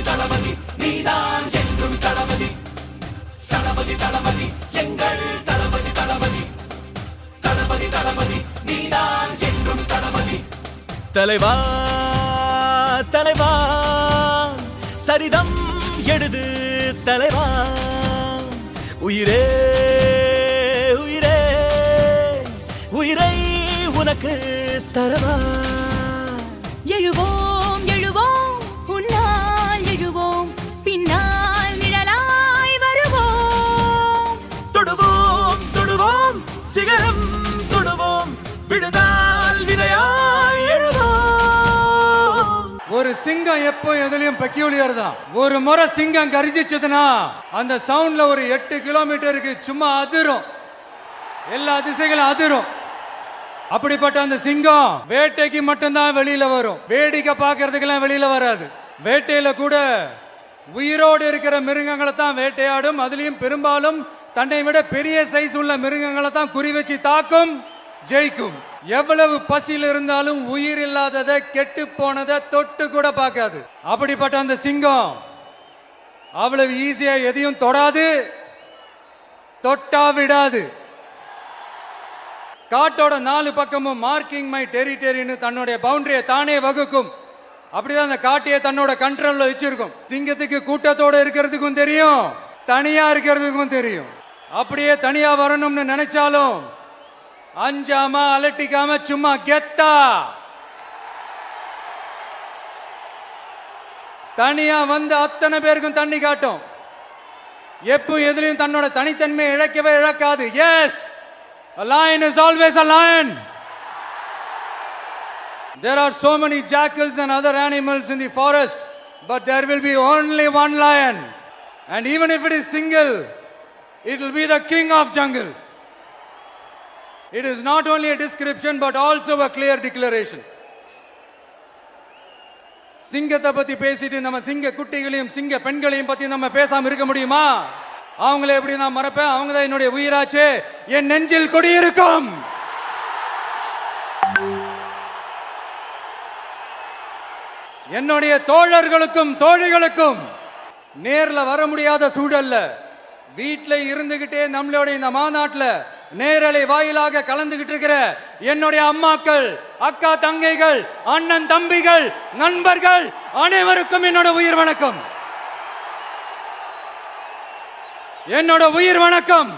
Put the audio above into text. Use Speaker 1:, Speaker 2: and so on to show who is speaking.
Speaker 1: தளபதி நீதான் என்றும் தளபதி தளபதி தளபதி எங்கள் தளபதி தளபதி தளபதி தளபதி நீதான் என்றும் தளபதி தலைவா தலைவா சரிதம் எழுது தலைவா உயிரே உயிரே உயிரை உனக்கு தரவா
Speaker 2: எழுவோம் எழுவோம் உன்னால் எழுவோம் பின்னால் நிழலாய் வருவோம்
Speaker 1: தொடுவோம் தொடுவோம் சிகரம் தொடுவோம் விடுதால் விதையாய் எழுவோம்
Speaker 3: ஒரு சிங்கம் எப்போ எதுலயும் பெக்யூலியர் தான். ஒரு முறை சிங்கம் கரிச்சிச்சதுன்னா அந்த சவுண்ட்ல ஒரு 8 கிலோமீட்டருக்கு சும்மா அதிரும், எல்லா திசைகளும் அதிரும். அப்படிப்பட்ட அந்த சிங்கம் வேட்டைக்கு மட்டும்தான் வெளியில வரும், வேடிக்கை பார்க்கறதுக்கெல்லாம் வெளியில வராது. வேட்டையில கூட உயிரோடு இருக்கிற மிருகங்களை தான் வேட்டையாடும். அதுலயும் பெரும்பாலும் தன்னை விட பெரிய சைஸ் உள்ள மிருகங்களை தான் குறி வச்சு தாக்கும், ஜெயிக்கும். எவ்வளவு பசியில் இருந்தாலும் உயிர் இல்லாததை கெட்டு போனதை தொட்டு கூட பார்க்காது. அப்படிப்பட்ட அந்த சிங்கம் அவ்வளவு ஈஸியா எதையும் தொடாது, தொட்டா விடாது. காட்டோட 4 பக்கமும் மார்க்கிங் மை டெரிட்டரின்னு தன்னுடைய பவுண்டரியை தானே வகுக்கும். அப்படிதான் அந்த காட்டையே தன்னோட கண்ட்ரோல்ல வச்சிருக்கும். சிங்கத்துக்கு கூட்டத்தோட இருக்கிறதுக்கும் தெரியும், தனியா இருக்கிறதுக்கும் தெரியும். அப்படியே தனியா வரணும்னு நினைச்சாலும் அஞ்சாம அலட்டிக்காம சும்மா கெத்தா தனியா வந்து அத்தனை பேருக்கும் தண்ணி காட்டும். எப்போ எதுலயும் தன்னோட தனித்தன்மையை இழக்கவே இழக்காது. Yes, a lion is always a lion. There are so many jackals and other animals in the forest, but there will be only one lion. And even if it is single, it will be the king of jungle. It is not only a description but also a clear declaration. சிங்கத்தை பத்தி பேசிட்டு நம்ம சிங்க குட்டிகளையும் சிங்க பெண்களையும் பத்தி நம்ம பேசாம இருக்க முடியுமா? அவங்கள எப்படி நான் மறப்பேன்? அவங்க தான் என்னுடைய உயிராச்சே, என் நெஞ்சில் குடியிருக்கும். என்னுடைய தோழர்களுக்கும் தோழிகளுக்கும் நேர்ல வர முடியாத சூழல்ல வீட்டில் இருந்துகிட்டே நம்மளுடைய இந்த மாநாட்டில் நேரலை வாயிலாக கலந்துகிட்டு இருக்கிற என்னுடைய அம்மாக்கள், அக்கா தங்கைகள், அண்ணன் தம்பிகள், நண்பர்கள் அனைவருக்கும் என்னோட உயிர் வணக்கம், என்னோட உயிர் வணக்கம்.